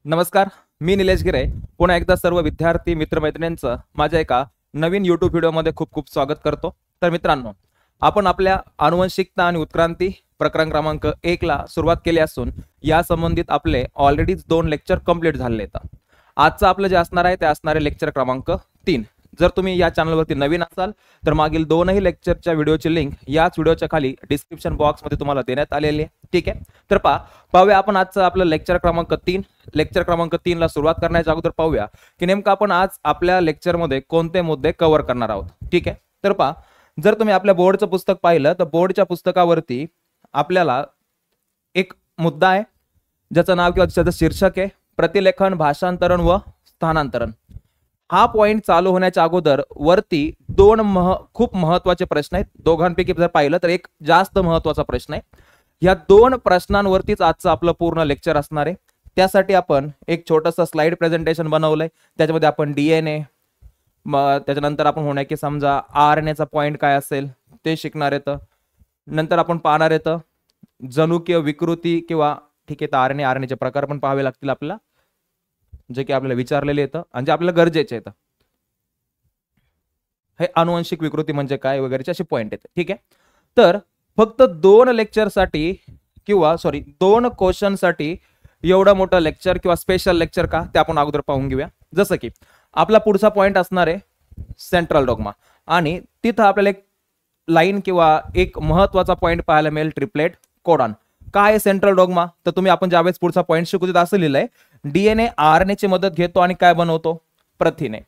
नमस्कार, मी निलेश गिरे पुन्हा एकदा सर्व विद्यार्थी मित्रमैत्रिणींचं माझ्या एका नवीन यूट्यूब व्हिडिओमध्ये खूप खूप स्वागत करतो। तर मित्रांनो, आपण आपल्या आनुवंशिकता आणि उत्क्रांती प्रकरण क्रमांक 1 ला सुरुवात केली असून या संबंधित आपले ऑलरेडी 2 लेक्चर कंप्लीट झाले आहेत। आजचं आपलं जे असणार आहे ते असणार आहे लेक्चर क्रमांक 3। जर तुम्ही या चॅनलवरती नवीन असाल तर मागील दोनही लेक्चरच्या व्हिडिओची लिंक याच व्हिडिओच्या खाली डिस्क्रिप्शन बॉक्समध्ये तुम्हाला देण्यात आलेली आहे। ठीक आहे, तर पाहूया आपण आजचं आपलं लेक्चर क्रमांक 3। लेक्चर क्रमांक 3 ला सुरुवात करण्याच्या अगोदर पाहूया की नेमकं आपण आज आपल्या लेक्चरमध्ये कोणते मुद्दे कव्हर करणार आहोत। ठीक आहे, तर जर तुम्ही आपल्या बोर्डचं पुस्तक पाहिलं तर बोर्डच्या पुस्तकावरती आपल्याला एक मुद्दा आहे ज्याचं नाव किंवा ज्याचं शीर्षक आहे प्रतिलेखन, भाषांतरण व स्थानांतरण। हा पॉइंट चालू होण्याच्या अगोदर वरती खूप महत्वाचे प्रश्न आहेत। दोघांपैकी जर पाहिलं तर एक जास्त महत्वाचा प्रश्न आहे। या 2 प्रश्नांवरतीच आजचं आपलं पूर्ण लेक्चर असणार आहे। त्यासाठी आपण एक छोटंसं स्लाइड प्रेझेंटेशन बनवलंय। त्याच्यामध्ये आपण डीएनए, त्याच्यानंतर आपण होण्या की समजा आरएनएचा पॉइंट काय असेल ते शिकणार आहेत। नंतर आपण पाहणार आहेत जनुकीय विकृती किंवा ठीक आहे आरएनए आरएनएचे प्रकार पण पाहावे लागतील आपल्याला, जे की आपल्याला विचारलेले येतं आणि जे आपल्याला गरजेचे आहेत। हे आनुवंशिक विकृती म्हणजे काय वगैरेचे असे पॉइंट आहेत। ठीक आहे, तर फक्त 2 लेक्चरसाठी किंवा 2 क्वेश्चनसाठी एवढं मोठं लेक्चर किंवा स्पेशल लेक्चर का ते आपण अगोदर पाहून घेऊया। जसं की आपला पुढचा पॉइंट असणार आहे सेंट्रल डॉग्मा आणि तिथं आपल्याला एक लाईन किंवा एक महत्वाचा पॉइंट पाहायला मिळेल ट्रिपलेट कोडॉन। काय सेंट्रल डॉग्मा तर तुम्ही आपण ज्यावेळेस पुढचा पॉइंट शिकू तिथं असं लिहिलंय डीएनए आरएनए ची मदत घेतो आणि काय बनवतो प्रथिने।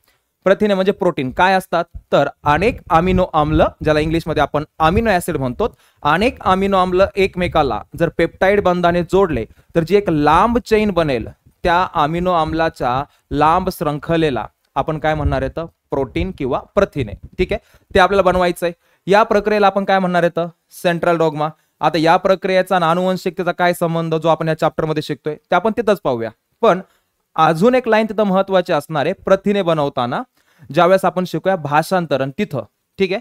प्रथिने म्हणजे प्रोटीन काय असतात तर अनेक अमिनो आम्ल, ज्याला इंग्लिश मध्ये आपण अमिनो ऍसिड म्हणतो, अनेक अमिनो आम्ल एकमेकाला जर पेप्टाइड बंधाने जोडले तर जी एक लांब चेन बनेल त्या अमिनो आम्लाच्या लांब शृंखलेला आपण काय म्हणणार आहे तर प्रोटीन किंवा प्रथिने। ठीक आहे, ते आपल्याला बनवायचंय। या प्रक्रियेला आपण काय म्हणणार आहे तर सेंट्रल डॉग्मा। आता या प्रक्रियेचा आनुवंशिकतेचा काय संबंध जो आपण या चॅप्टर मध्ये शिकतोय ते आपण तिथंच पाहूया। पण अजून एक लाईन तिथं महत्वाची असणार आहे प्रथिने बनवताना ज्यावेळेस आपण शिकूया भाषांतरण तिथं। ठीक आहे,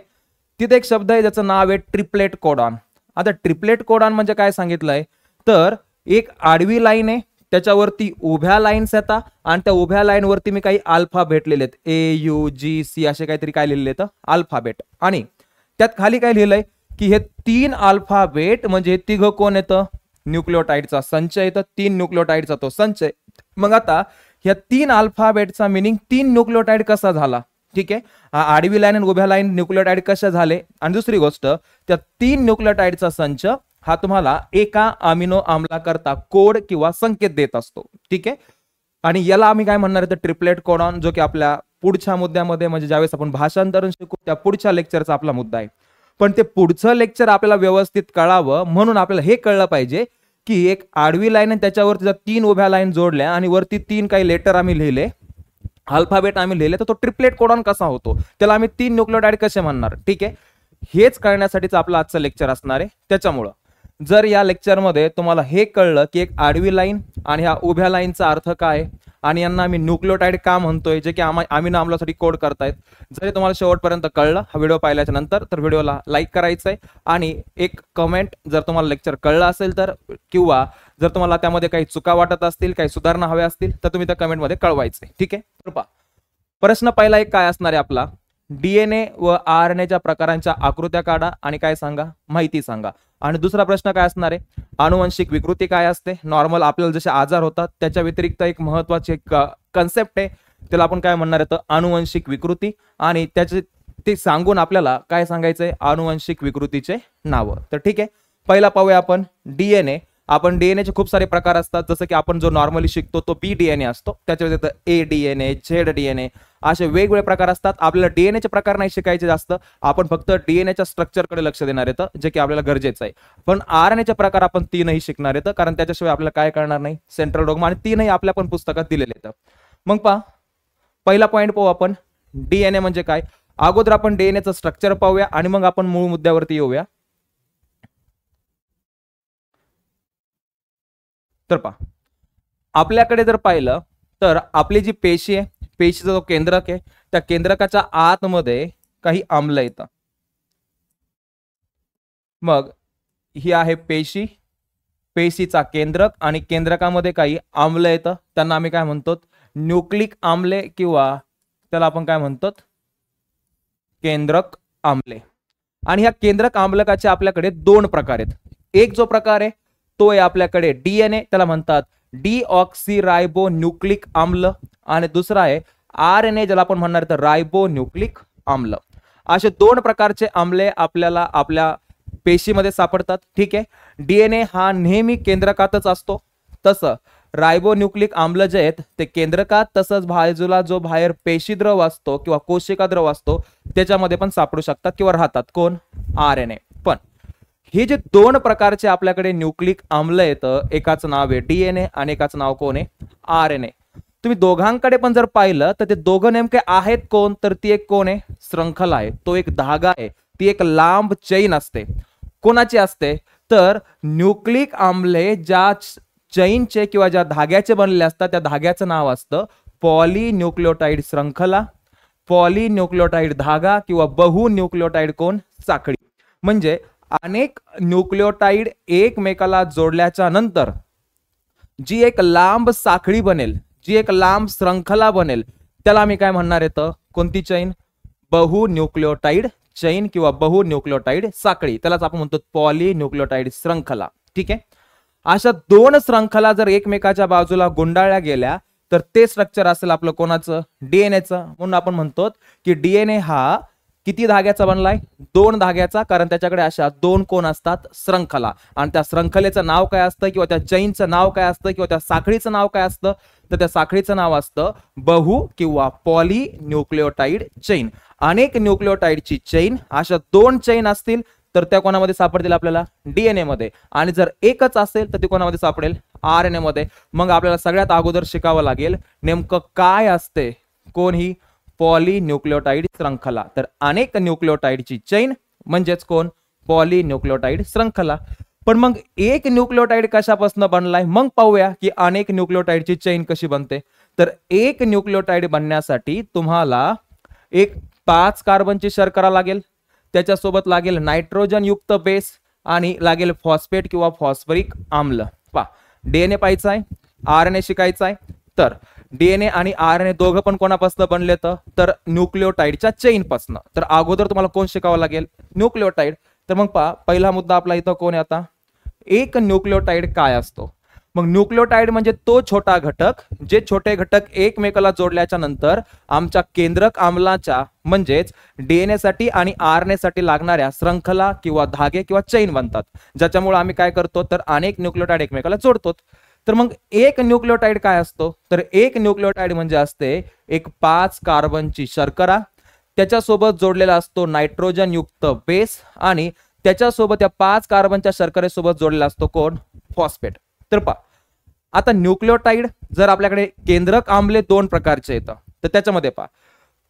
तिथे एक शब्द आहे ज्याचं नाव आहे ट्रिपलेट कोडॉन। आता ट्रिपलेट कोडॉन म्हणजे काय सांगितलंय तर एक आडवी लाईन आहे, त्याच्यावरती उभ्या लाईन्स येतात आणि त्या उभ्या लाईन वरती मी काही अल्फाबेट लिहिलेत AUGC असे काहीतरी काय लिहिलेले आहेत अल्फाबेट, आणि त्यात खाली काय लिहिलंय की हे 3 अल्फाबेट म्हणजे तिघ कोण येतं न्यूक्लियोटाइडचा संच येतं, 3 न्यूक्लियोटाइडचा तो संच। मग आता ह्या 3 अल्फाबेटचा मीनिंग 3 न्यूक्लियोटाइड कसा झाला। ठीक आहे, आडवी लाईन आणि उभ्या लाईन न्यूक्लियोटाइड कशा झाले, आणि दुसरी गोष्ट त्या 3 न्यूक्लियोटाइडचा संच हा तुम्हाला एका अमिनो आम्लाकरता कोड किंवा संकेत देत असतो। ठीक आहे, आणि याला आम्ही काय म्हणणार आहे ट्रिपलेट कोडॉन, जो की आपल्या पुढच्या मुद्द्यामध्ये म्हणजे ज्यावेळेस आपण भाषांतरण शिकू त्या पुढच्या लेक्चरचा आपला मुद्दा आहे। पण ते पुढचं लेक्चर आपल्याला व्यवस्थित कळावं म्हणून आपल्याला हे कळलं पाहिजे की एक आडवी लाईन आणि त्याच्यावरती जर 3 उभ्या लाईन जोडल्या आणि वरती 3 काही लेटर आम्ही लिहिले, अल्फाबेट आम्ही लिहिले, तर तो ट्रिपलेट कोडॉन कसा होतो, त्याला आम्ही 3 न्यूक्लियोटाइड कसे म्हणणार। ठीक आहे, हेच कळण्यासाठीच आपलं आजचं लेक्चर असणार आहे। त्याच्यामुळं जर या लेक्चरमध्ये तुम्हाला हे कळलं की एक आडवी लाईन आणि ह्या उभ्या लाईनचा अर्थ काय आणि यांना आम्ही न्यूक्लियोटाइड का म्हणतोय जे की अमिनो आम्लासाठी कोड करतायत, जर तुम्हाला शेवटपर्यंत कळलं हा व्हिडिओ पाहिल्याच्या नंतर तर व्हिडिओला लाईक करायचं आहे आणि एक कमेंट जर तुम्हाला लेक्चर कळलं असेल तर, किंवा जर तुम्हाला त्यामध्ये काही चुका वाटत असतील, काही सुधारणा हव्या असतील तर तुम्ही त्या कमेंटमध्ये कळवायचं आहे। ठीक आहे, तर प्रश्न पहिला एक काय असणार आहे आपला, डीएनए व आरएनएच्या प्रकारांच्या आकृत्या काढा आणि काय सांगा माहिती सांगा। आणि दुसरा प्रश्न काय असणार आहे आनुवंशिक विकृती काय असते, नॉर्मल आपल्याला जसे आजार होतात त्याच्या व्यतिरिक्त एक महत्वाची एक कन्सेप्ट आहे त्याला आपण काय म्हणणार आहे तर आनुवंशिक विकृती, आणि त्याचे ते सांगून आपल्याला काय सांगायचंय आनुवंशिक विकृतीचे नाव। तर ठीक आहे, पहिला पाहूया आपण डीएनए। आपण डीएनए चे खूप सारे प्रकार असतात, जसं की आपण जो नॉर्मली शिकतो तो बी डीएनए असतो, त्याच्या व्यतिरिक्त ए डीएनए, झेड डीएनए असे वेगवेगळे प्रकार असतात। आपल्याला डीएनए चे प्रकार नाही शिकायचे जास्त, आपण फक्त डीएनए च्या स्ट्रक्चर कडे लक्ष देणार आहेत जे की आपल्याला गरजेचं आहे। पण आरएनए चे प्रकार आपण 3ही शिकणार आहेत, कारण त्याच्याशिवाय आपल्याला काय कळणार नाही सेंट्रल डॉग्मा, आणि 3ही आपल्या पण पुस्तकात दिलेले आहेत। मग पहिला पॉइंट पाहू आपण डीएनए म्हणजे काय। अगोदर आपण डीएनए चं स्ट्रक्चर पाहूया आणि मग आपण मूळ मुद्द्यावरती येऊया। तर आपल्याकडे जर पाहिलं तर आपली जी पेशी आहे, पेशीचा जो केंद्रक आहे त्या केंद्रकाच्या आतमध्ये काही आम्ल येतात। मग ही आहे पेशी पेशीचा केंद्रक आणि केंद्रकामध्ये काही आम्ल येतं, त्यांना आम्ही काय म्हणतो, न्यूक्लिक आम्ले किंवा त्याला आपण काय म्हणतो, केंद्रक आम्ले. आणि ह्या केंद्रक आम्लकाचे आपल्याकडे दोन प्रकार आहेत. एक जो प्रकार आहे तो आहे आपल्याकडे डीएनए, त्याला म्हणतात डीऑक्सीरायबो न्यूक्लिक आम्ल, आणि दुसरा आहे आरएनए, ज्याला आपण म्हणणार तर रायबो न्यूक्लिक आम्ल. असे दोन प्रकारचे आम्ले आपल्याला आपल्या पेशीमध्ये सापडतात. ठीक आहे. डीएनए हा नेहमी केंद्रकातच असतो, तसं रायबोन्यूक्लिक आम्ल जे आहेत ते केंद्रकात, तसंच बाजूला जो बाहेर पेशीद्रव असतो किंवा कोशिका द्रव असतो त्याच्यामध्ये पण सापडू शकतात किंवा राहतात. कोण? आरएनए. पण हे जे दोन प्रकारचे आपल्याकडे न्यूक्लिक आम्ल येतं, एकाचं नाव आहे डीएनए आणि एकाचं नाव कोण आहे? आरएनए. तुम्ही दोघांकडे पण जर पाहिलं तर ते दोघं नेमके आहेत कोण? तर ती एक कोण आहे? श्रृंखला आहे, तो एक धागा आहे, ती एक लांब चैन असते. कोणाची असते? तर न्यूक्लिक आम्ले ज्या चैनचे किंवा ज्या धाग्याचे बनलेले असतात त्या धाग्याचं नाव असतं पॉलीन्यूक्लियोटाइड श्रृंखला, पॉलीन्यूक्लियोटाइड धागा किंवा बहुन्यूक्लियोटाइड कोण? साखळी. म्हणजे अनेक न्यूक्लियोटाइड एकमेकाला जोडल्याच्या नंतर जी एक लांब साखळी बनेल, जी एक लांब श्रृंखला बनेल, त्याला आम्ही काय म्हणणार येतं? कोणती चैन? बहुन्यूक्लियोटाइड चैन किंवा बहुन्यूक्लियोटाइड साखळी, त्यालाच आपण म्हणतो पॉलीन्यूक्लियोटाइड श्रृंखला. ठीक आहे. अशा दोन श्रृंखला जर एकमेकाच्या बाजूला गुंडाळल्या गेल्या तर ते स्ट्रक्चर असेल आपलं कोणाचं? डीएनएचं. म्हणून आपण म्हणतो की डीएनए हा किती धाग्याचा बनलाय? दोन धाग्याचा, कारण त्याच्याकडे अशा दोन कोण असतात? श्रृंखला. आणि त्या श्रृंखलेचं नाव काय असतं किंवा त्या चैनचं नाव काय असतं किंवा त्या साखळीचं नाव काय असतं? तर त्या साखळीचं नाव असतं बहु किंवा पॉली न्यूक्लियोटाइड चैन. अनेक न्यूक्लियोटाइडची चैन, अशा दोन चैन असतील तर त्या कोणामध्ये सापडतील? आपल्याला डीएनए मध्ये. आणि जर एकच असेल तर ती कोणामध्ये सापडेल? आरएनए मध्ये. मग आपल्याला सगळ्यात अगोदर शिकावं लागेल नेमकं काय असते कोण ही पॉलीन्यूक्लियोटाइड श्रृंखला. तर अनेक न्यूक्लियोटाइडची चैन म्हणजेच कोण? पॉलीन्यूक्लियोटाइड श्रृंखला. पण मग एक न्यूक्लियोटाइड कशापासून बनलाय? मग पाहूया की अनेक न्यूक्लियोटाइडची चैन कशी बनते. तर एक न्यूक्लियोटाइड बनण्यासाठी तुम्हाला एक 5 कार्बनची शर्करा लागेल, त्याच्यासोबत लागेल नायट्रोजन युक्त बेस आणि लागेल फॉस्फेट किंवा फॉस्फरिक आम्ल. पहा, डीएनए पाहायचा आहे, आरएनए शिकायचा आहे. तर डीएनए आणि आरएनए दोघं पण कोणापासून बनले? तर न्यूक्लियोटाइडच्या चैन पासून. तर अगोदर तुम्हाला कोण शिकावं लागेल? न्यूक्लियोटाइड. तर मग पहा, पहिला मुद्दा आपला इथं कोण आहे? आता एक न्यूक्लियोटाइड काय असतो? मग न्यूक्लियोटाइड म्हणजे तो छोटा घटक, जे छोटे घटक एकमेकाला जोडल्याच्या नंतर आमच्या केंद्रक आम्लाच्या म्हणजेच डीएनए साठी आणि आरएनए साठी लागणाऱ्या श्रृंखला किंवा धागे किंवा चैन बनतात, ज्याच्यामुळे आम्ही काय करतो? तर अनेक न्यूक्लियोटाइड एकमेकाला जोडतो. तर मग एक न्यूक्लियोटाइड काय असतो? तर एक न्यूक्लियोटाइड म्हणजे असते एक 5 कार्बनची शर्करा, त्याच्यासोबत जोडलेला असतो नायट्रोजन युक्त बेस आणि त्याच्यासोबत या 5 कार्बनच्या शर्करेसोबत जोडलेला असतो कोण? फॉस्फेट. तर पहा, आता न्यूक्लियोटाइड जर आपल्याकडे केंद्रक आम्ले दोन प्रकारचे येतं तर त्याच्यामध्ये पहा,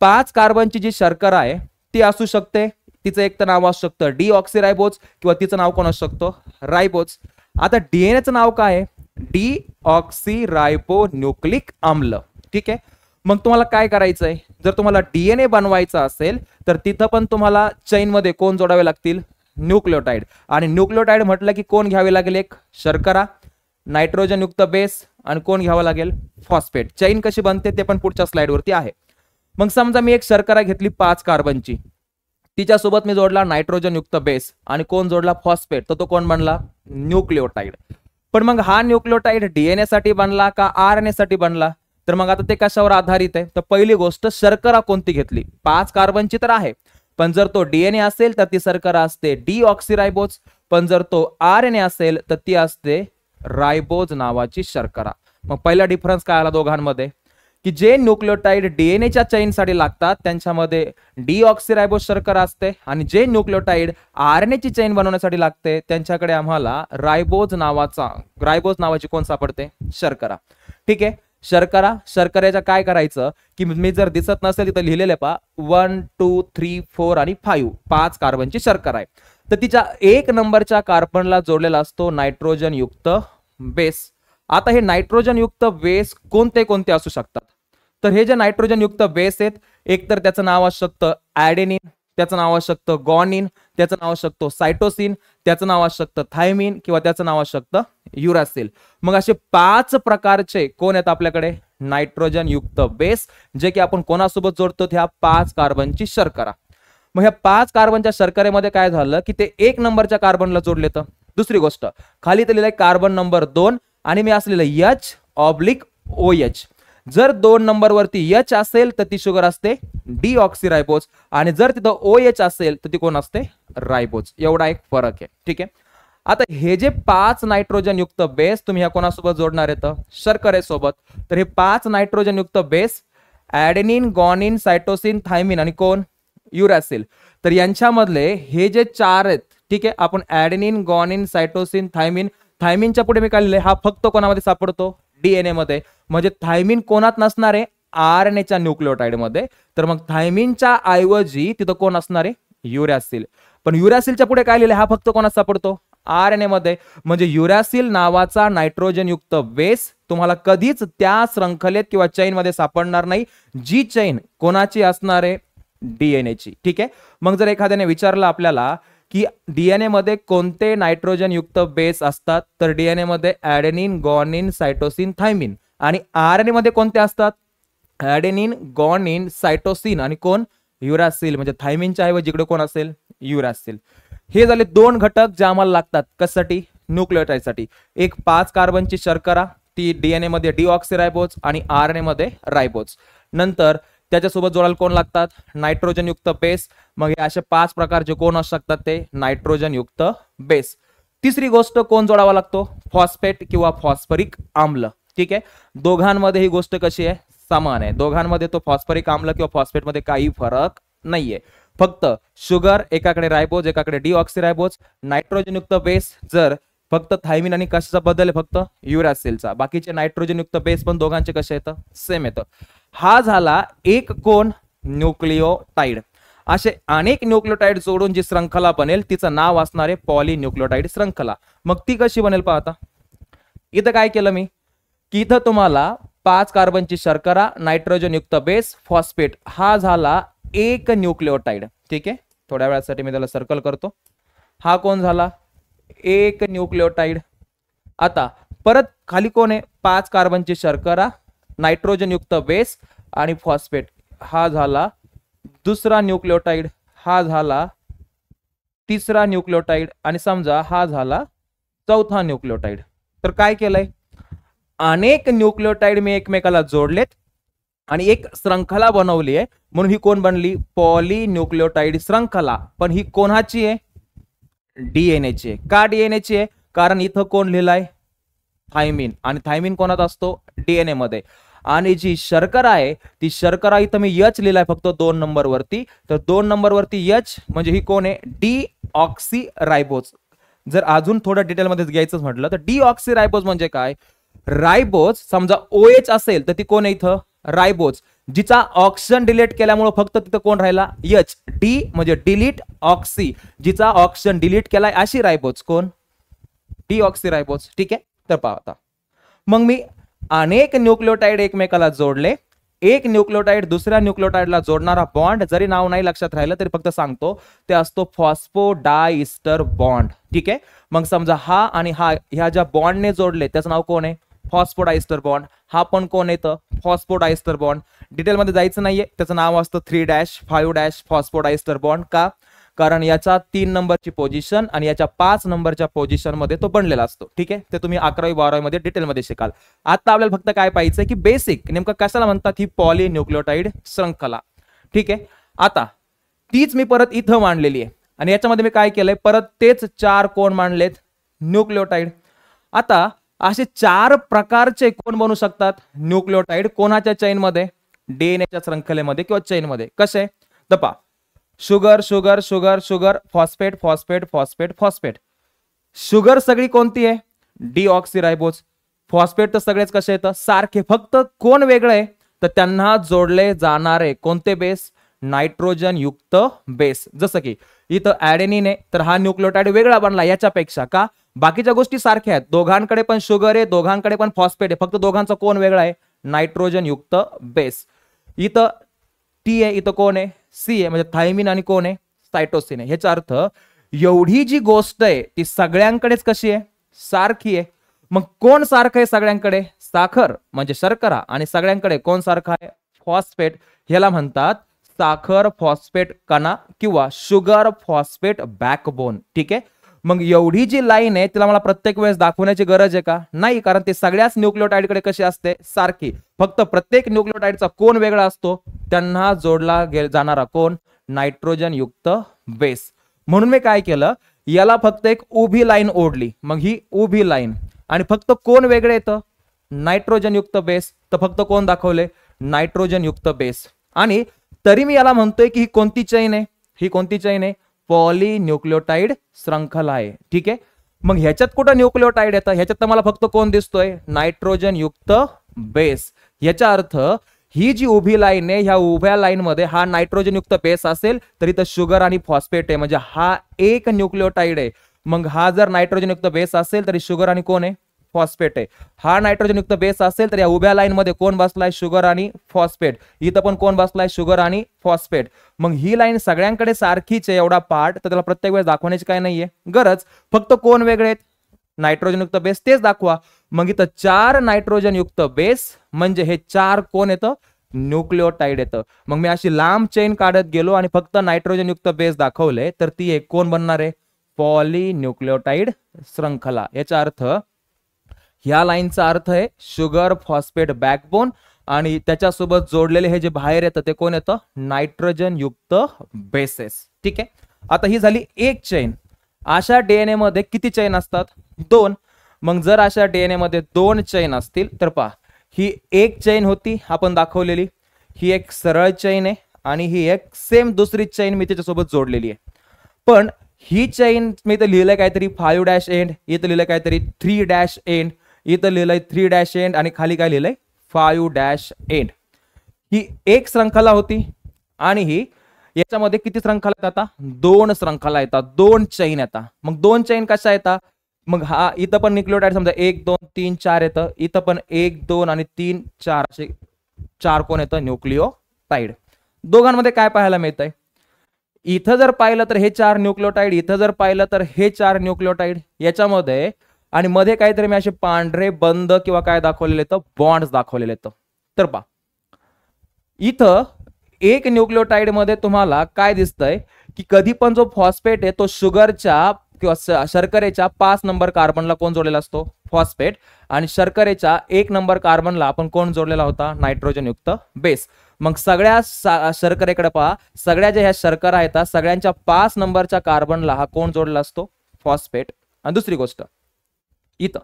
5 कार्बनची जी शर्करा आहे ती असू शकते, तिचं एक तर नाव असू शकतं डीऑक्सीरायबोज किंवा तिचं नाव कोण असू शकतो? रायबोज. आता डीएनएचं नाव काय आहे? डीऑक्सीरायबो न्यूक्लिक आम्ल. ठीक आहे. मग तुम्हाला काय करायचंय? जर तुम्हाला डीएनए बनवायचा असेल तर तिथं पण तुम्हाला चैन मध्ये कोण जोडावे लागतील? न्यूक्लियोटाइड. आणि न्यूक्लियोटाइड म्हटलं की कोण घ्यावे लागेल? एक शर्करा, नायट्रोजन युक्त बेस आणि कोण घ्यावं लागेल? फॉस्फेट. चैन कशी बनते ते पण पुढच्या स्लाइड वरती आहे. मग समजा मी एक शर्करा घेतली 5 कार्बनची, तिच्यासोबत मी जोडला नायट्रोजन युक्त बेस आणि कोण जोडला? फॉस्फेट. तर तो कोण बनला? न्यूक्लियोटाइड. पण मग हा न्यूक्लियोटाइड डीएनए साठी बनला का आरएनए साठी बनला? तर मग आता ते कशावर आधारित आहे? तर पहिली गोष्ट, शर्करा कोणती घेतली? 5 कार्बनची तर आहे, पण जर तो डीएनए असेल तर ती शर्करा असते डीऑक्सीरायबोज, पण जर तो आरएनए असेल तर ती असते रायबोज नावाची शर्करा. मग पहिला डिफरन्स काय आला दोघांमध्ये? की जे न्यूक्लियोटाइड डीएनएच्या चैनसाठी लागतात त्यांच्यामध्ये डीऑक्सीरायबोज शर्करा असते आणि जे न्यूक्लियोटाइड आरएनएची चैन बनवण्यासाठी लागते त्यांच्याकडे आम्हाला रायबोज नावाची कोण सापडते? शर्करा. ठीक आहे. शर्करेच्या काय करायचं की मी जर दिसत नसेल तिथं लिहिलेलं पहा 1 2 3 4 आणि 5 कार्बनची शर्करा आहे. तर तिच्या 1 नंबरच्या कार्बनला जोडलेला असतो नायट्रोजन युक्त बेस. आता हे नायट्रोजन युक्त बेस कोणते कोणते असू शकतात? तर हे जे नायट्रोजन युक्त बेस आहेत, एक तर त्याचं नाव असू शकतं ऍडेनिन त्याचं नाव असू शकतं गॉनिन, त्याचं नाव असू शकतं सायटोसिन, त्याचं नाव असू शकतं थायमिन किंवा त्याचं नाव असू शकतं युरासिल. मग असे 5 प्रकारचे कोण आहेत आपल्याकडे नायट्रोजन युक्त बेस, जे की आपण कोणासोबत जोडतो ह्या 5 कार्बनची शर्करा. मग ह्या 5 कार्बनच्या शर्करेमध्ये काय झालं की ते 1 नंबरच्या कार्बनला जोडले. तर दुसरी गोष्ट खाली तर लिहिलंय कार्बन नंबर 2 आणि मी असलेलं H/OH. जर 2 नंबर वरती H असेल तर ती शुगर असते डीऑक्सिरायबोज आणि जर तिथं OH असेल तर ती कोण असते रायबोज. एवढा एक फरक आहे. ठीक आहे. आता हे जे 5 नायट्रोजन युक्त बेस तुम्ही ह्या कोणासोबत जोडणार आहेत शर्करेसोबत, तर हे 5 नायट्रोजन युक्त बेस ऍडेनिन, गॉनिन, सायटोसिन, थायमिन आणि कोण युरॅसिल. तर यांच्यामधले हे जे 4 आहेत, ठीक आहे, आपण ऍडेनिन, गॉनिन, सायटोसिन, थायमिन, थायमिनच्या पुढे मी काय लिहिलंय हा फक्त कोणामध्ये सापडतो डीएनए मध्ये. म्हणजे थायमिन कोणात नसणार आहे आरएनएच्या न्यूक्लियोटाइड मध्ये. तर मग थायमिनच्या ऐवजी तिथं कोण असणार आहे युरॅसिल. पण युरॅसिलच्या पुढे काय लिहिलंय हा फक्त कोणात सापडतो आरएनए मध्ये. म्हणजे युरॅसिल नावाचा नायट्रोजन युक्त बेस तुम्हाला कधीच त्या शृंखलेत किंवा चैन मध्ये सापडणार नाही जी चैन कोणाची असणार आहे डीएनए ची. ठीक आहे. मग जर एखाद्याने विचारलं आपल्याला की डीएनए मध्ये कोणते नायट्रोजन युक्त बेस असतात, तर डीएनए मध्ये ऍडेनिन, गॉनिन, सायटोसिन, थायमिन. आणि आरएनए मध्ये कोणते असतात ऍडेनिन, गॉनिन, सायटोसिन आणि कोण युरॅसिल. म्हणजे थायमिनच्या ऐवजी इकडे कोण असेल युरॅसिल. हे झाले 2 घटक जे आम्हाला लागतात कशासाठी न्यूक्लियोटाइडसाठी. एक 5 कार्बनची शर्करा ती डीएनए मध्ये डीऑक्सिरायबोज आणि आरएनए मध्ये रायबोज. नंतर त्याच्यासोबत जोडायला कोण लागतात नायट्रोजन युक्त बेस. मग हे असे 5 प्रकारचे कोण असू शकतात ते नायट्रोजन युक्त बेस. तिसरी गोष्ट कोण जोडावा लागतो फॉस्फेट किंवा फॉस्फरिक आम्ल. ठीक आहे. दोघांमध्ये ही गोष्ट कशी आहे समान आहे. दोघांमध्ये तो फॉस्फरिक आम्ल किंवा फॉस्फेट मध्ये काही फरक नाहीये. फक्त शुगर एकाकडे रायबोज एकाकडे डीऑक्सिरायबोज. नायट्रोजन युक्त बेस जर फक्त थायमिन आणि कशाचा बदल आहे फक्त युरॅसिलचा. बाकीचे नायट्रोजन युक्त बेस पण दोघांचे कसे येतं सेम येतं. हा झाला एक कोण न्यूक्लियोटाइड. असे अनेक न्यूक्लियोटाइड जोडून जी श्रंखला बनेल तिचं नाव असणार आहे पॉलीन्यूक्लियोटाइड श्रंखला. मग ती कशी बनेल पाहता. इथं काय केलं मी की इथं तुम्हाला 5 कार्बनची शर्करा, नायट्रोजन युक्त बेस, फॉस्फेट हा झाला एक न्यूक्लियोटाइड. ठीक आहे. थोड्या वेळासाठी मी त्याला सर्कल करतो. हा कोण झाला एक न्यूक्लियोटाइड. आता परत खाली कोण आहे 5 कार्बनची शर्करा, नायट्रोजन युक्त बेस आणि फॉस्फेट हा झाला दुसरा न्यूक्लियोटाइड. हा झाला तिसरा न्यूक्लियोटाइड आणि समजा हा झाला चौथा न्यूक्लियोटाइड. तर काय केलंय अनेक न्यूक्लियोटाइड मी एकमेकाला जोडलेत आणि एक श्रंखला बनवली आहे. म्हणून ही कोण बनली पॉलीन्यूक्लियोटाइड श्रंखला. पण ही कोणाची आहे डीएनए ची आहे. का डीएनए ची आहे कारण इथं कोण लिहिलाय थायमिन आणि थायमिन कोणात असतो डीएनए मध्ये. आणि जी शर्करा आहे ती शर्करा इथं मी H लिहिलाय फक्त 2 नंबर वरती. तर 2 नंबर वरती H म्हणजे ही कोण आहे डीऑक्सिरायबोज. जर अजून थोडं डिटेल मध्ये घ्यायचं म्हटलं तर डीऑक्सिरायबोज म्हणजे काय रायबोज समजा OH असेल तर ती कोण आहे इथं रायबोज. जिचा ऑक्सिजन डिलीट केल्यामुळे फक्त तिथं कोण राहिला H. डी म्हणजे डिलीट ऑक्सी. जिचा ऑक्सिजन डिलीट केलाय अशी रायबोज कोण डीऑक्सिरायबोज. ठीक आहे. तर पाहता मग मी अनेक न्यूक्लियोटाइड एकमेकाला जोडले. एक न्यूक्लियोटाइड दुसऱ्या न्यूक्लियोटाइडला जोडणारा बॉन्ड जरी नाव नाही लक्षात राहिलं तरी फक्त सांगतो ते असतो फॉस्फोडायस्टर बॉन्ड. ठीक आहे. मग समजा हा आणि हा ह्या ज्या बॉन्डने जोडले त्याचं नाव कोण आहे फॉस्फोडायस्टर बॉन्ड. हा पण कोण येतं फॉस्फोडायस्टर बॉन्ड. डिटेल मध्ये जायचं नाहीये. त्याचं नाव असतं 3-5- फॉस्फोडायस्टर बॉन्ड. का कारण याच्या 3 नंबरची पोझिशन आणि याच्या 5 नंबरच्या पोझिशन मध्ये तो बनलेला असतो. ठीक आहे. ते तुम्ही 11वी-12वी मध्ये डिटेल मध्ये शिकाल. आता आपल्याला फक्त काय पाहिजे की बेसिक नेमकं कशाला म्हणतात ही पॉलीन्यूक्लियोटाइड श्रंखला. ठीक आहे. आता तीच मी परत इथं मांडलेली आहे आणि याच्यामध्ये मी काय केलंय परत तेच 4 कोण मांडलेत न्यूक्लियोटाइड. आता असे 4 प्रकारचे कोण बनू शकतात न्यूक्लियोटाइड कोणाच्या चैन मध्ये डीएनएच्या श्रंखलेमध्ये किंवा चैन मध्ये. कसे तपा sugar sugar sugar sugar phosphate phosphate phosphate phosphate. Sugar सगळी कोणती आहे डीऑक्सिरायबोज. फॉस्फेट तर सगळेच कसे येतं सारखे. फक्त कोण वेगळं आहे तर त्यांना जोडले जाणारे कोणते बेस नायट्रोजन युक्त बेस. जसं की इथं ऍडेनिन आहे तर हा न्यूक्लियोटाइड वेगळा बनला याच्यापेक्षा. का बाकीच्या गोष्टी सारख्या आहेत. दोघांकडे पण शुगर आहे दोघांकडे पण फॉस्फेट आहे. फक्त दोघांचा कोण वेगळा आहे नायट्रोजन युक्त बेस. इथं टी आहे इथं कोण आहे सी आहे म्हणजे थायमिन आणि कोण आहे सायटोसिन आहे. ह्याचा अर्थ एवढी जी गोष्ट आहे ती सगळ्यांकडेच कशी आहे, सारखी आहे. मग कोण सारखं आहे सगळ्यांकडे, साखर म्हणजे शर्करा, आणि सगळ्यांकडे कोण सारखं आहे, फॉस्फेट. ह्याला म्हणतात साखर फॉस्फेट कणा किंवा शुगर फॉस्फेट बॅकबोन. ठीक आहे. मग एवढी जी लाईन आहे तिला मला प्रत्येक वेळेस दाखवण्याची गरज आहे का, नाही, कारण ते सगळ्याच न्यूक्लियोटाइडकडे कशी असते, सारखी. फक्त प्रत्येक न्यूक्लियोटाइडचा कोण वेगळा असतो, त्यांना जोडला जाणारा कोण, नायट्रोजन युक्त बेस. म्हणून मी काय केलं, याला फक्त एक उभी लाईन ओढली. मग ही उभी लाईन आणि फक्त कोण वेगळे येतं, नायट्रोजन युक्त बेस. तर फक्त कोण दाखवले, नायट्रोजन युक्त बेस. आणि तरी मी याला म्हणतोय की ही कोणती चैन आहे, ही कोणती चैन आहे, पॉलीन्यूक्लियोटाइड श्रृंखला आहे. ठीक आहे. मग ह्याच्यात कुठं न्यूक्लियोटाइड येतं, ह्याच्यात तर मला फक्त कोण दिसतोय, नायट्रोजन युक्त बेस. याचा अर्थ ही जी उभी लाईन आहे, ह्या उभ्या लाईन मध्ये हा नायट्रोजन युक्त बेस असेल तर इथं शुगर आणि फॉस्फेट आहे, म्हणजे हा एक न्यूक्लियोटाइड आहे. मग हा जर नायट्रोजन युक्त बेस असेल तरी शुगर आणि कोण आहे, फॉस्फेट आहे. हा नायट्रोजन युक्त बेस असेल तर या उभ्या लाईन मध्ये कोण बसलाय, शुगर आणि फॉस्फेट. इथं पण कोण बसलाय, शुगर आणि फॉस्फेट. मग ही लाईन सगळ्यांकडे सारखीच आहे एवढा पार्ट, तर त्याला प्रत्येक वेळेस दाखवण्याची काय नाहीये गरज. फक्त कोण वेगळे आहेत, नायट्रोजन युक्त बेस, तेच दाखवा. मग इथं 4 नायट्रोजन युक्त बेस म्हणजे हे 4 कोण येतं, न्यूक्लियोटाइड येतं. मग मी अशी लांब चेन काढत गेलो आणि फक्त नायट्रोजन युक्त बेस दाखवले तर ती एक कोण बनणार आहे, पॉलीन्यूक्लियोटाइड श्रृंखला. याचा अर्थ ह्या लाईनचा अर्थ आहे शुगर फॉस्फेट बॅकबोन, आणि त्याच्यासोबत जोडलेले हे जे बाहेर येतं ते कोण येतं, नायट्रोजन युक्त बेसेस. ठीक आहे. आता ही झाली एक चेन. अशा डीएनए मध्ये किती चेन असतात, 2. मग जर अशा डीएनए मध्ये 2 चेन असतील तर पहा, ही एक चेन होती आपण दाखवलेली, ही एक सरळ चेन आहे आणि ही एक सेम दुसरी चेन मी त्याच्यासोबत जोडलेली आहे. पण ही चेन मी इथं लिहिलंय काहीतरी 5 डॅश एंड, इथं लिहिलंय काहीतरी 3 डॅश एंड, इथं लिहिलंय 3 डॅश एंड आणि खाली काय लिहिलंय 5 डॅश एंड. ही एक श्रृंखला होती आणि ही याच्यामध्ये किती श्रृंखला येतात आता, 2 श्रृंखला येतात, 2 चैन येतात. मग 2 चैन कशा येतात, मग हा इथं पण न्यूक्लियोटाइड समजा 1 2 3 4 येतं, इथं पण 1 2 आणि 3 4 असे 4 कोण येतं, न्यूक्लियोटाइड. दोघांमध्ये काय पाहायला मिळतंय, इथं जर पाहिलं तर हे 4 न्यूक्लियोटाइड, इथं जर पाहिलं तर हे 4 न्यूक्लियोटाइड याच्यामध्ये, आणि मध्ये काहीतरी मी असे पांढरे बंद किंवा काय दाखवलेले येतं, बॉन्ड्स दाखवलेले येतं. तर पहा इथं एक न्यूक्लियोटाइड मध्ये तुम्हाला काय दिसतंय की कधी पण जो फॉस्फेट आहे तो शुगरच्या किंवा शर्करेच्या 5 नंबर कार्बनला कोण जोडलेला असतो, फॉस्फेट, आणि शर्करेच्या 1 नंबर कार्बनला आपण कोण जोडलेला होता, नायट्रोजन युक्त बेस. मग सगळ्या शर्करेकडे पहा, सगळ्या ज्या ह्या शर्करा आहेत सगळ्यांच्या 5 नंबरच्या कार्बनला हा कोण जोडलेला असतो, फॉस्फेट. आणि दुसरी गोष्ट इथं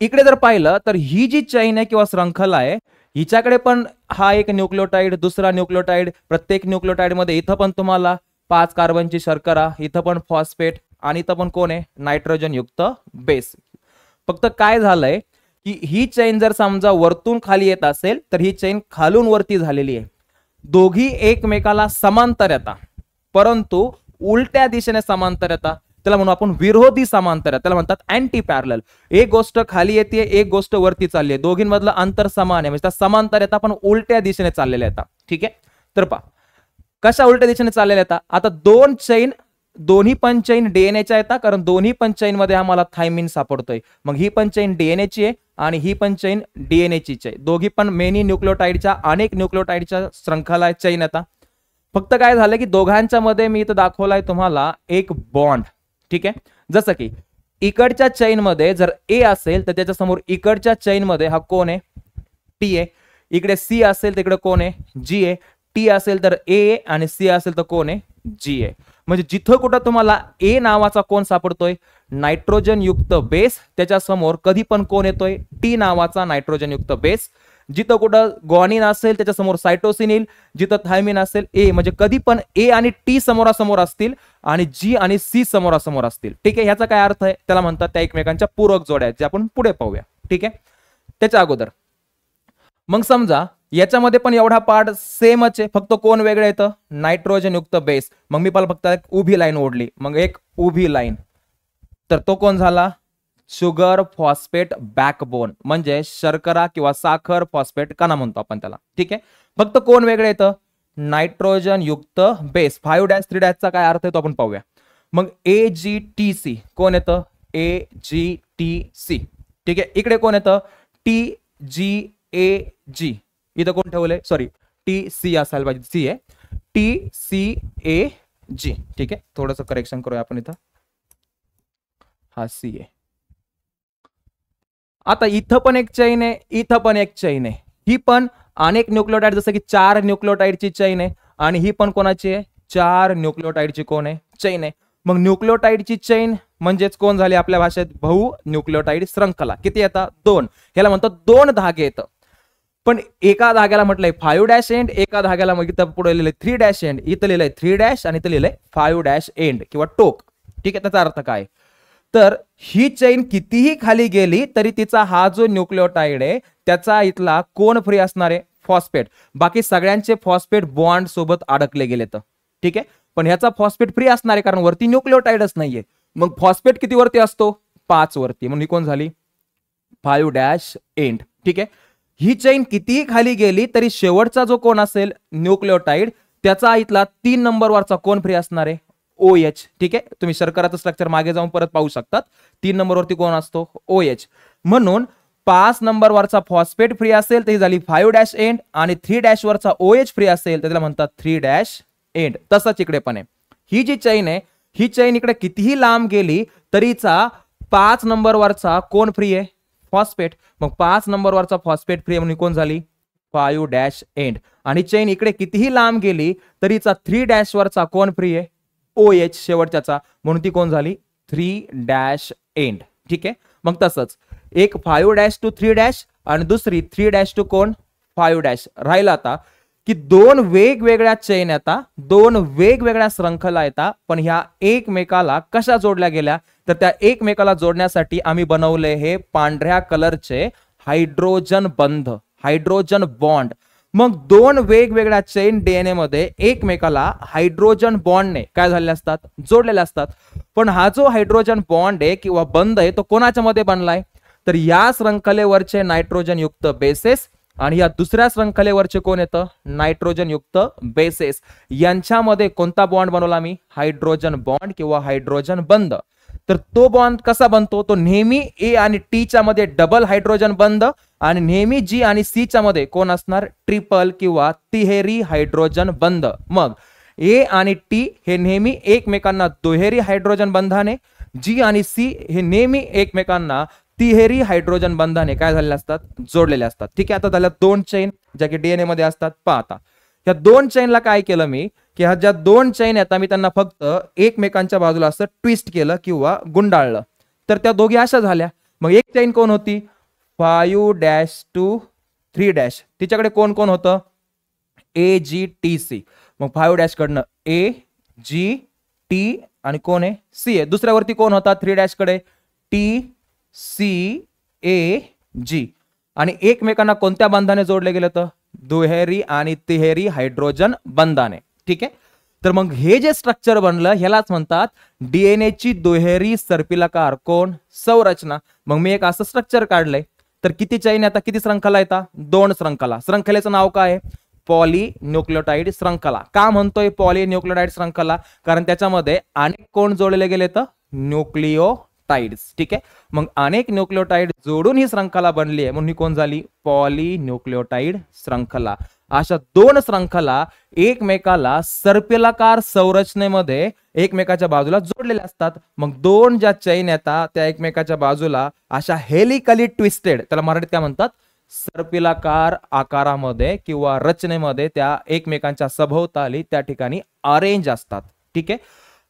इकडे जर पाहिलं तर ही जी चैन आहे किंवा श्रृंखला आहे हिच्याकडे पण हा एक न्यूक्लियोटाइड, दुसरा न्यूक्लियोटाइड, प्रत्येक न्यूक्लियोटाइड मध्ये इथं पण तुम्हाला 5 कार्बनची शर्करा, इथं पण फॉस्फेट, आणि इथं पण कोण आहे, नायट्रोजन युक्त बेस. फक्त काय झालंय की ही चैन जर समजा वरतून खाली येत असेल तर ही चैन खालून वरती झालेली आहे. दोघी एकमेकाला समांतर येतात परंतु उलट्या दिशेने समांतर येतात, त्याला म्हणू आपण विरोधी समांतर, त्याला म्हणतात अँटी पॅरलल. एक गोष्ट खाली येते, एक गोष्ट वरती चालली आहे, दोघींमधलं अंतर समान आहे, म्हणजे समांतर येतात पण उलट्या दिशेने चाललेले येतात. ठीक आहे. तर पहा कशा उलट्या दिशेने चाललेल्या येतात. आता 2 चैन, दोन्ही पण चैन डीएनएच्या येतात, कारण दोन्ही पण चैन मध्ये आम्हाला थायमिन सापडतोय. मग ही पण चैन डीएनएची आहे आणि ही पण चैन डीएनएचीच आहे. दोघी पण मेनी न्यूक्लियोटाइडच्या, अनेक न्यूक्लियोटाइडच्या श्रृंखला चैन येतात. फक्त काय झालं की दोघांच्या मध्ये मी इथं दाखवलाय तुम्हाला एक बॉन्ड. ठीक आहे. जसं की इकडच्या चैन मध्ये जर ए असेल तर त्याच्या समोर इकडच्या चैन मध्ये हा कोण आहे, टी आहे. इकडे सी असेल तर इकडे कोण आहे, जी आहे. टी असेल तर ए आणि सी असेल तर कोण आहे, जी आहे. म्हणजे जिथं कुठं तुम्हाला ए नावाचा कोण सापडतोय, नायट्रोजन युक्त बेस, त्याच्या समोर कधी पण कोण येतोय, टी नावाचा नायट्रोजन युक्त बेस. जिथं कुठं ग्वानिन असेल त्याच्या समोर सायटोसिन येईल, जिथं थायमिन असेल ए, म्हणजे कधी पण ए आणि टी समोरासमोर असतील आणि जी आणि सी समोरासमोर असतील. ठीक आहे. ह्याचा काय अर्थ आहे, त्याला म्हणतात त्या एकमेकांच्या पूरक जोड्या, जे आपण पुढे पाहूया. ठीक आहे. त्याच्या अगोदर मग समजा याच्यामध्ये पण एवढा पार्ट सेमच आहे, फक्त कोण वेगळं येतं, नायट्रोजन युक्त बेस. मग मी पण फक्त एक उभी लाईन ओढली, मग एक उभी लाईन, तर तो कोण झाला, शुगर फॉस्फेट बॅकबोन, म्हणजे शर्करा किंवा साखर फॉस्फेट कणा म्हणतो आपण त्याला. ठीक आहे. फक्त कोण वेगळे येतं, नायट्रोजन युक्त बेस 5'3' काय अर्थ आहे तो आपण पाहूया. मग AgTC कोण येतं? AgTC. ठीक आहे. इकडे कोण येतं? TGAG. इथं कोण ठेवलंय? सॉरी TC असायला पाहिजे, सी आहे. TCAG. ठीक आहे. थोडंसं करेक्शन करूया आपण इथं. हा सी आहे. आता इथं पण एक चैन आहे, इथं पण एक चैन आहे. ही पण अनेक न्यूक्लियोटाइड, जसं की 4 न्यूक्लियोटाइडची चैन आहे आणि ही पण कोणाची आहे? 4 न्यूक्लियोटाइडची कोण आहे? चैन आहे. मग न्यूक्लियोटाइडची चैन म्हणजेच कोण झाली आपल्या भाषेत? बहु न्यूक्लियोटाइड श्रृंखला. किती येतात? 2. ह्याला म्हणतात 2 धागे येतं. पण एका धाग्याला म्हटलंय 5' एंड, एका धाग्याला मग इथं पुढे लिहिलंय 3' एंड, इथं लिहिलंय 3' आणि इथं लिहिलंय 5' एंड किंवा टोक. ठीक आहे. त्याचा अर्थ काय? तर ही चैन कितीही खाली गेली तरी तिचा हा जो न्यूक्लियोटाइड आहे त्याचा इथला कोण फ्री असणार आहे? फॉस्फेट. बाकी सगळ्यांचे फॉस्फेट बॉन्ड सोबत अडकले गेलेत. ठीक आहे. पण ह्याचा फॉस्फेट फ्री असणार आहे कारण वरती न्यूक्लियोटाइडच नाहीये. मग फॉस्फेट किती वरती असतो? 5 वरती. म्हणून ही कोण झाली? 5' एंड. ठीक आहे. ही चैन कितीही खाली गेली तरी शेवटचा जो कोण असेल न्यूक्लियोटाइड त्याचा इथला 3 नंबरवरचा कोण फ्री असणार आहे? OH. ठीक आहे. तुम्ही शर्कराचं स्ट्रक्चर मागे जाऊन परत पाहू शकतात. 3 नंबरवरती कोण असतो? OH. म्हणून 5 नंबरवरचा फॉस्फेट फ्री असेल तर ही झाली 5' एंड आणि 3' वरचा OH फ्री असेल तर त्याला म्हणतात 3' एंड. तसंच इकडे पण आहे. ही जी चैन आहे ही चैन इकडे कितीही लांब गेली तरीचा 5 नंबरवरचा कोण फ्री आहे? फॉस्फेट. मग 5 नंबरवरचा फॉस्फेट फ्री म्हणून कोण झाली? 5' एंड. आणि चैन इकडे कितीही लांब गेली तरीचा 3' वरचा कोण फ्री आहे? OH शेवटच्याचा, म्हणून ती कोण झाली? 3' एंड. ठीक आहे. मग तसंच एक 5' to 3' आणि दुसरी 3' to कोण? 5' राहिला. आता की 2 वेगवेगळ्या चैन येतात, 2 वेगवेगळ्या श्रृंखला येतात, पण ह्या एकमेकाला कशा जोडल्या गेल्या? तर त्या एकमेकाला जोडण्यासाठी आम्ही बनवले हे पांढऱ्या कलरचे हायड्रोजन बंध, हायड्रोजन बॉन्ड. मग 2 वेगवेगळ्या चैन डीएनए मध्ये एकमेकाला हायड्रोजन बॉन्डने काय झालेले असतात? जोडलेले असतात. पण हा जो हायड्रोजन बॉन्ड आहे किंवा बंध आहे तो कोणाच्या मध्ये बनलाय? तर या श्रृंखलेवरचे नायट्रोजन युक्त बेसेस आणि या दुसऱ्या श्रृंखलेवरचे कोण येतं? नायट्रोजन युक्त बेसेस. यांच्यामध्ये कोणता बॉन्ड बनवला मी? हायड्रोजन बॉन्ड किंवा हायड्रोजन बंध. तर तो बॉन्ड कसा बनतो? तो नेहमी ए आणि टी च्या मध्ये डबल हायड्रोजन बंध आणि नेहमी जी आणि सी च्या मध्ये कोण असणार? ट्रिपल किंवा तिहेरी हायड्रोजन बंध. मग ए आणि टी हे नेहमी एकमेकांना दुहेरी हायड्रोजन बंधाने, जी आणि सी हे नेहमी एकमेकांना तिहेरी हायड्रोजन बंधाने काय झालेले असतात? जोडलेले असतात. ठीक आहे. आता झाल्या 2 चैन ज्या की डीएनए मध्ये असतात. पाहता या 2 चैनला काय केलं मी की ह्या ज्या 2 चैन आहेत मी त्यांना फक्त एकमेकांच्या बाजूला असं ट्विस्ट केलं किंवा गुंडाळलं तर त्या दोघी अशा झाल्या. मग एक चैन कोण होती? 5' to 3'. तिच्याकडे कोण कोण होतं? AgTC. मग 5' कडनं AgT आणि कोण आहे? C आहे. दुसऱ्यावरती कोण होता? 3' कडे TCAG. आणि एकमेकांना कोणत्या बंधाने जोडले गेले तर? दुहेरी आणि तिहेरी हायड्रोजन बंधाने. ठीक आहे. तर मग हे जे स्ट्रक्चर बनलं ह्यालाच म्हणतात डीएनए ची दुहेरी सर्पिलाकार कोण? संरचना. मग मी एक असं स्ट्रक्चर काढलंय. तर किती चैन आता किती श्रृंखला येतात? 2 श्रृंखला. श्रृंखलेचं नाव काय आहे? पॉलीन्यूक्लियोटाइड श्रृंखला. का म्हणतोय पॉलीन्यूक्लियोटाइड श्रृंखला? कारण त्याच्यामध्ये अनेक कोण जोडले गेले तर? न्यूक्लियोटाइड्स. ठीक आहे. मग अनेक न्यूक्लियोटाइड जोडून ही श्रृंखला बनली आहे म्हणून ही कोण झाली? पॉलीन्यूक्लियोटाइड श्रृंखला. अशा 2 श्रृंखला एकमेकाला सर्पिलाकार संरचनेमध्ये एकमेकाच्या बाजूला जोडलेल्या असतात. मग 2 ज्या चैन येतात त्या एकमेकाच्या बाजूला अशा हेलिकली ट्विस्टेड, त्याला मराठीत काय म्हणतात? सर्पिलाकार आकारामध्ये किंवा रचनेमध्ये त्या एकमेकांच्या सभोवताली त्या ठिकाणी अरेंज असतात. ठीक आहे.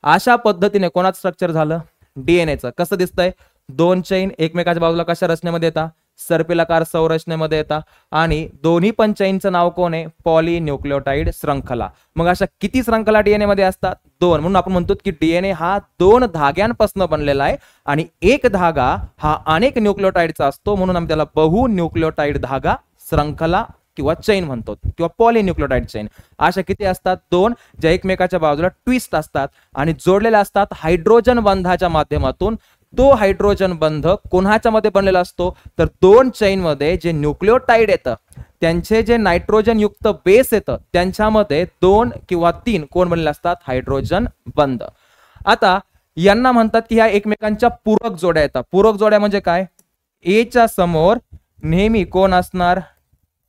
अशा पद्धतीने कोणाचं स्ट्रक्चर झालं? डीएनएचं. कसं दिसतंय? 2 चैन एकमेकाच्या बाजूला कशा रचनेमध्ये येतात? सर्पिलाकार संरचनेमध्ये येतात आणि दोन्ही पण चैनचं नाव कोण आहे? पॉलीन्यूक्लियोटाइड श्रृंखला. मग अशा किती श्रृंखला डीएनए मध्ये असतात? 2. म्हणून आपण म्हणतो की डीएनए हा 2 धाग्यांपासून बनलेला आहे आणि एक धागा हा अनेक न्यूक्लियोटाइडचा असतो म्हणून आम्ही त्याला बहुन्यूक्लियोटाइड धागा श्रृंखला किंवा चैन म्हणतो किंवा पॉलीन्यूक्लियोटाइड चैन. अशा किती असतात? 2 ज्या एकमेकाच्या बाजूला ट्विस्ट असतात आणि जोडलेल्या असतात हायड्रोजन बंधाच्या माध्यमातून. तो हायड्रोजन बंध कोणाच्या मध्ये बनलेला असतो? तर 2 चैन मध्ये जे न्यूक्लियोटाइड येतं त्यांचे जे नायट्रोजन युक्त बेस येतं त्यांच्यामध्ये 2 किंवा 3 कोण बनलेले असतात, हायड्रोजन बंध. आता यांना म्हणतात की ह्या एकमेकांच्या पूरक जोड्या येतात. पूरक जोड्या म्हणजे काय, ए च्या समोर नेहमी कोण असणार,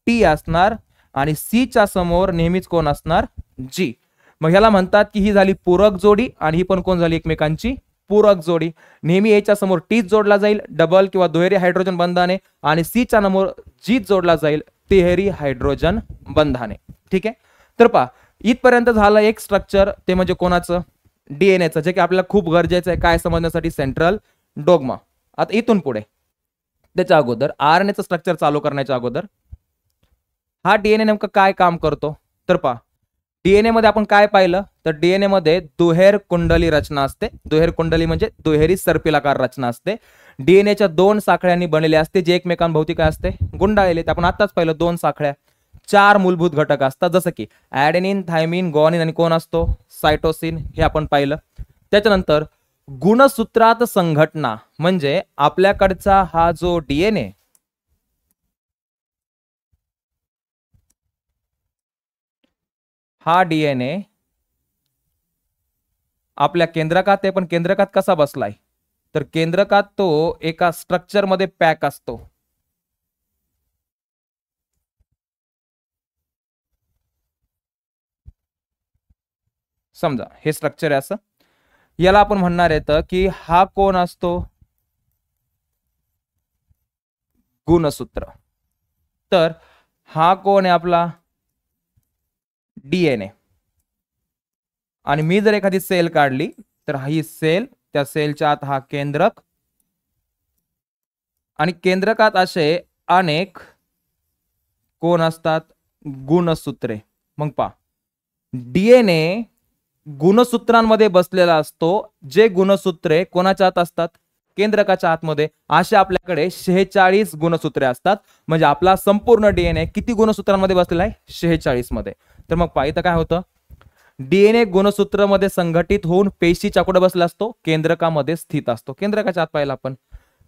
टी असणार आणि सी च्या समोर नेहमीच कोण असणार, जी. मग ह्याला म्हणतात की ही झाली पूरक जोडी आणि ही पण कोण झाली, एकमेकांची पूरक जोडी. नेहमी ए च्या समोर टी जोडला जाईल डबल किंवा दुहेरी हायड्रोजन बंधाने आणि सी च्या समोर जी जोडला जाईल तिहेरी हायड्रोजन बंधाने. ठीक आहे. तर पहा इथपर्यंत झालं एक स्ट्रक्चर, ते म्हणजे कोणाचं, डीएनएचं, जे की आपल्याला खूप गरजेचं आहे काय समजण्यासाठी, सेंट्रल डोग्मा. आता इथून पुढे त्याच्या अगोदर आरएनएचं स्ट्रक्चर चालू करण्याच्या अगोदर हा डीएनए नेमकं काय काम करतो, तर पहा डीएनए मध्ये आपण काय पाहिलं, तर डीएनए मध्ये दुहेर कुंडली रचना असते. दुहेर कुंडली म्हणजे दुहेरी सर्पिलाकार रचना असते. डीएनएच्या 2 साखळ्यांनी बनलेली असते जे एकमेकांभोवती काय असते, गुंडाळलेले. आपण आताच पाहिलं 2 साखळ्या, 4 मूलभूत घटक असतात जसं की ऍडेनिन, थायमिन, ग्वानिन आणि कोण असतो, सायटोसिन, हे आपण पाहिलं. त्याच्यानंतर गुणसूत्रात संघटना म्हणजे आपल्याकडचा हा जो डीएनए, हा डीएनए आपल्या केंद्रकात आहे, पण केंद्रकात कसा बसलाय, तर केंद्रकात तो एका स्ट्रक्चर मध्ये पॅक असतो. समजा हे स्ट्रक्चर आहे असं, याला आपण म्हणणार आहे की हा कोण असतो, गुणसूत्र. तर हा कोण आहे आपला डीएनए. आणि मी जर एखादी सेल काढली तर ही सेल, त्या सेलच्या आत हा केंद्रक आणि केंद्रकात असे अनेक कोण असतात, गुणसूत्रे. मग पहा डीएनए गुणसूत्रांमध्ये बसलेला असतो, जे गुणसूत्रे कोणाच्या आत असतात, केंद्रकाच्या आतमध्ये. असे आपल्याकडे 46 गुणसूत्रे असतात. म्हणजे आपला संपूर्ण डीएनए किती गुणसूत्रांमध्ये बसलेला आहे, 46 मध्ये. तर मग पाहिजे काय होतं, डीएनए गुणसूत्र मध्ये संघटित होऊन पेशीच्या कुठे बसला असतो, केंद्रकामध्ये स्थित असतो. केंद्रकाच्या आत पाहिलं आपण.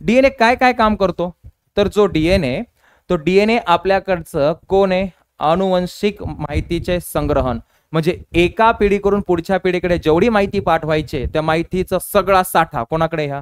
डीएनए काय काय काम करतो, तर जो डीएनए, तो डीएनए आपल्याकडचं कोण आहे, अनुवंशिक माहितीचे संग्रहण. म्हणजे एका पिढीकडून पुढच्या पिढीकडे जेवढी माहिती पाठवायची त्या माहितीचा सगळा साठा कोणाकडे, ह्या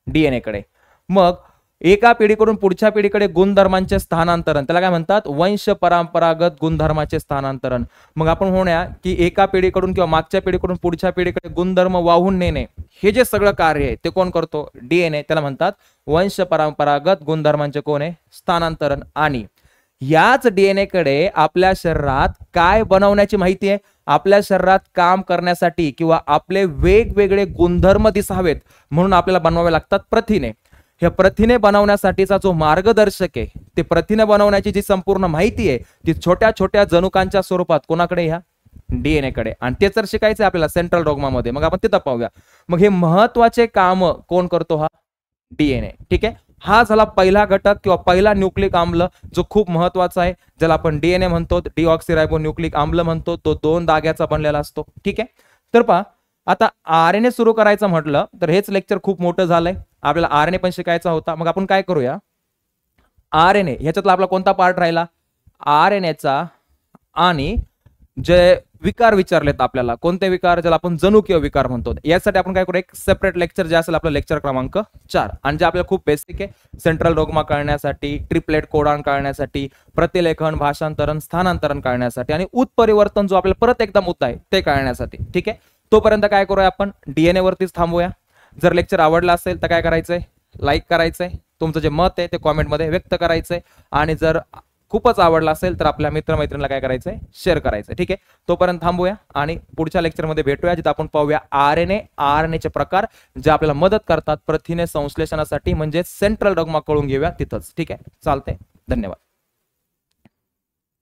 डीएनए कडे. मग एका पिढीकडून पुढच्या पिढीकडे गुणधर्मांचे स्थानांतरण, त्याला काय म्हणतात, वंश परंपरागत गुणधर्माचे स्थानांतरण. मग आपण म्हणूया की एका पिढीकडून किंवा मागच्या पिढीकडून पुढच्या पिढीकडे गुणधर्म वाहून नेणे, हे जे सगळं कार्य आहे ते कोण करतो, डीएनए. त्याला म्हणतात वंश परंपरागत गुणधर्मांचे कोण आहे, स्थानांतरण. आणि याच डीएनए कडे आपल्या शरीरात काय बनवण्याची माहिती आहे, आपल्या शरीरात काम करण्यासाठी किंवा आपले वेगवेगळे गुणधर्म दिसावेत म्हणून आपल्याला बनवावे लागतात प्रथिने. ह्या प्रथिने बनवण्यासाठीचा जो मार्गदर्शक आहे, ते प्रथिने बनवण्याची जी संपूर्ण माहिती आहे ती छोट्या छोट्या जनुकांच्या स्वरूपात कोणाकडे, ह्या डीएनए कडे. आणि ते जर शिकायचं आपल्याला सेंट्रल डॉग्मा मध्ये, मग आपण तिथं पाहूया. मग हे महत्वाचे काम कोण करतो, हा डीएनए. ठीक आहे. हा झाला पहिला घटक किंवा पहिला न्यूक्लिक आम्ल जो खूप महत्वाचा आहे, ज्याला आपण डीएनए म्हणतो, डीऑक्सिरायबो न्यूक्लिक आम्ल म्हणतो. तो 2 धाग्याचा बनलेला असतो. ठीक आहे. तर पहा आता आरएनए सुरू करायचं म्हटलं तर हेच लेक्चर खूप मोठं झालंय, आपल्याला आरएनए पण शिकायचा होता. मग आपण काय करूया, आरएनए ह्याच्यातला आपला कोणता पार्ट राहिला, आरएनएचा. आणि जे विकार विचारलेत आपल्याला, कोणते विकार, ज्याला आपण जनुकीय विकार म्हणतो, यासाठी आपण काय करू, एक सेपरेट लेक्चर जे असेल आपलं लेक्चर क्रमांक 4. आणि जे आपल्याला खूप बेसिक आहे, सेंट्रल डोग्मा कळण्यासाठी, ट्रिपलेट कोडॉन कळण्यासाठी, प्रतिलेखन, भाषांतरण, स्थानांतरण कळण्यासाठी आणि उत्परिवर्तन जो आपल्याला परत एकदा मुद्दा आहे ते कळण्यासाठी. ठीक आहे. तोपर्यंत काय करूया आपण, डीएनए वरतीच थांबूया. जर लेक्चर आवडला असेल तर काय करायचंय, लाईक करायचंय, तुमचं जे मत आहे ते कॉमेंटमध्ये व्यक्त करायचंय. आणि जर खूपच आवडला असेल तर आपल्या मित्रमैत्रिणीला काय करायचंय, शेअर करायचंय. ठीक आहे. तोपर्यंत थांबूया आणि पुढच्या लेक्चरमध्ये भेटूया, जिथे आपण पाहूया आरएनएचे प्रकार जे आपल्याला मदत करतात प्रथिने संश्लेषणासाठी, म्हणजे सेंट्रल डॉग्मा कळून घेऊया तिथंच. ठीक आहे. चालतंय. धन्यवाद.